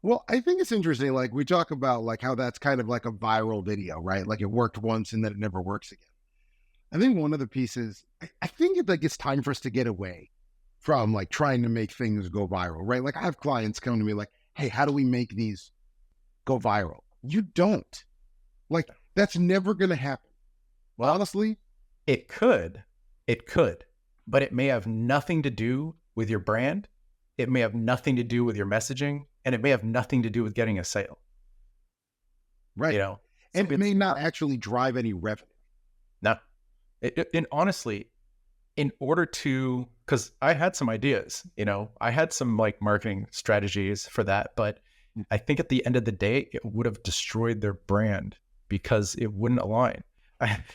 Well, I think it's interesting. Like we talk about like how that's kind of like a viral video, right? Like it worked once and then it never works again. I think one of the pieces, I think it, like it's time for us to get away from like trying to make things go viral, right? Like I have clients come to me like, hey, how do we make these go viral? You don't. Like that's never going to happen. Well, Honestly, it could, it could, but it may have nothing to do with your brand. It may have nothing to do with your messaging, and it may have nothing to do with getting a sale. You right. know, so And it it's may not actually drive any revenue. not. And honestly, in order to, because I had some ideas, I had some like marketing strategies for that, but I think at the end of the day, it would have destroyed their brand because it wouldn't align.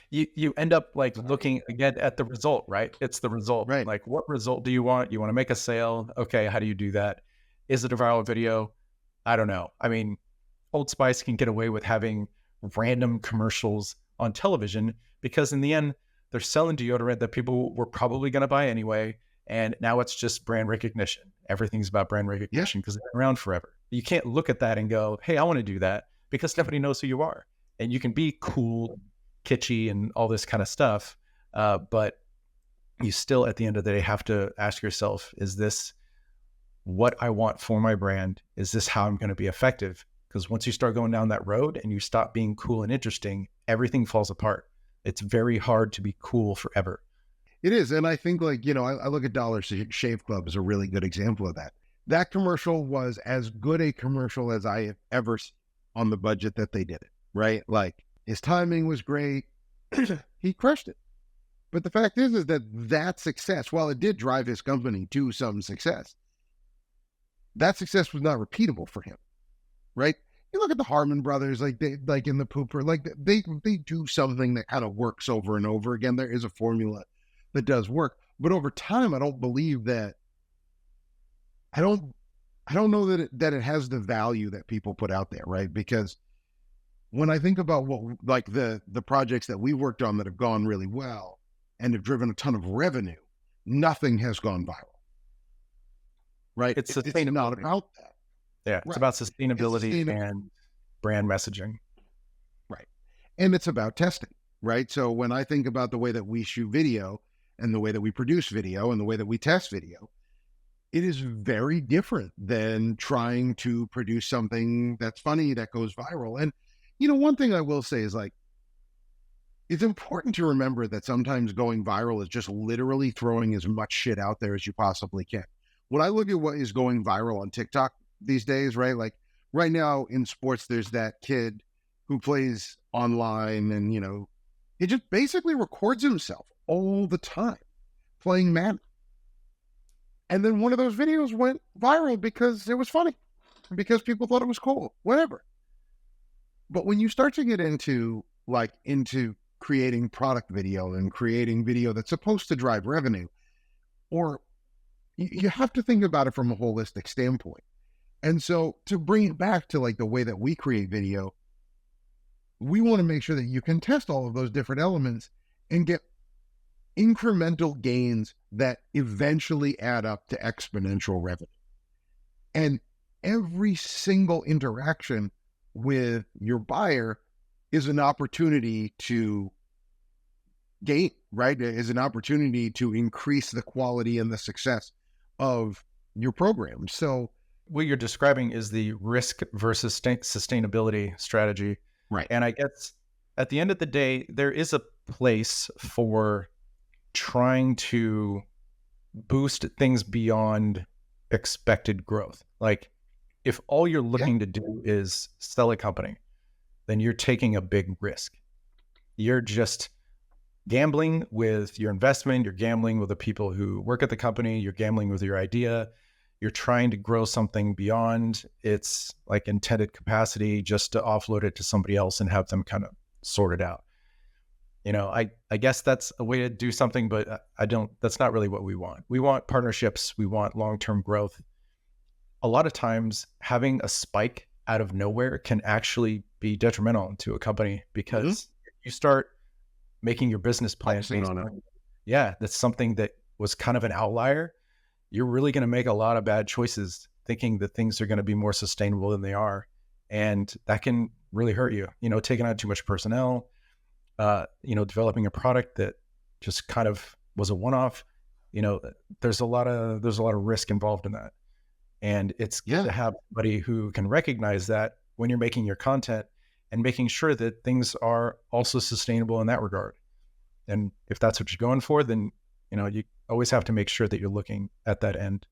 You end up like looking again at the result, right? It's the result. Right. Like, what result do you want? You want to make a sale? Okay, how do you do that? Is it a viral video? I don't know. I mean, Old Spice can get away with having random commercials on television because in the end, they're selling deodorant that people were probably going to buy anyway. And now it's just brand recognition. Everything's about brand Yeah. recognition because they're around forever. You can't look at that and go, hey, I want to do that because nobody knows who you are. And you can be cool, kitschy, and all this kind of stuff. But you still, at the end of the day, have to ask yourself, is this what I want for my brand? Is this how I'm going to be effective? Because once you start going down that road and you stop being cool and interesting, everything falls apart. It's very hard to be cool forever. It is. And I think like, I look at Shave Club as a really good example of that. That commercial was as good a commercial as I have ever seen on the budget that they did it, right? Like his timing was great. He crushed it. But the fact is that success, while it did drive his company to some success, that success was not repeatable for him, right? You look at the Harmon brothers, like they, like in the pooper, like they do something that kind of works over and over again. There is a formula that does work, but over time, I don't believe that. I don't, I don't know that it has the value that people put out there, right? Because when I think about what like the projects that we worked on that have gone really well and have driven a ton of revenue, nothing has gone viral, right? It's It's not sustainability. about that, Yeah, it's right? about It's sustainability sustainable, and brand messaging. right? And it's about testing, right? So when I think about the way that we shoot video and the way that we produce video and the way that we test video, it is very different than trying to produce something that's funny that goes viral. And one thing I will say is like it's important to remember that sometimes going viral is just literally throwing as much shit out there as you possibly can. When I look at what is going viral on TikTok these days, right? Like right now in sports, there's that kid who plays online and, he just basically records himself all the time playing Madden. And then one of those videos went viral because it was funny, because people thought it was cool, whatever. But when you start to get into creating product video and creating video that's supposed to drive revenue, or you have to think about it from a holistic standpoint. And so to bring it back to like the way that we create video, we want to make sure that you can test all of those different elements and get incremental gains that eventually add up to exponential revenue. And every single interaction with your buyer is an opportunity to gain, right? Is an opportunity to increase the quality and the success of your program. So What you're describing is the risk versus sustainability strategy. right. And I guess at the end of the day, there is a place for trying to boost things beyond expected growth. Like if all you're looking to do is sell a company, then you're taking a big risk. You're just gambling with your investment. You're gambling with the people who work at the company. You're gambling with your idea. You're trying to grow something beyond its like intended capacity just to offload it to somebody else and have them kind of sort it out. I guess that's a way to do something, but that's not really what we want. We want partnerships. We want long-term growth. A lot of times having a spike out of nowhere can actually be detrimental to a company because you start making your business plan based on, that's something that was kind of an outlier. You're really going to make a lot of bad choices thinking that things are going to be more sustainable than they are. And that can really hurt you, taking on too much personnel, developing a product that just kind of was a one-off. There's a lot of risk involved in that. And it's good to have somebody who can recognize that when you're making your content and making sure that things are also sustainable in that regard. And if that's what you're going for, then, you always have to make sure that you're looking at that end.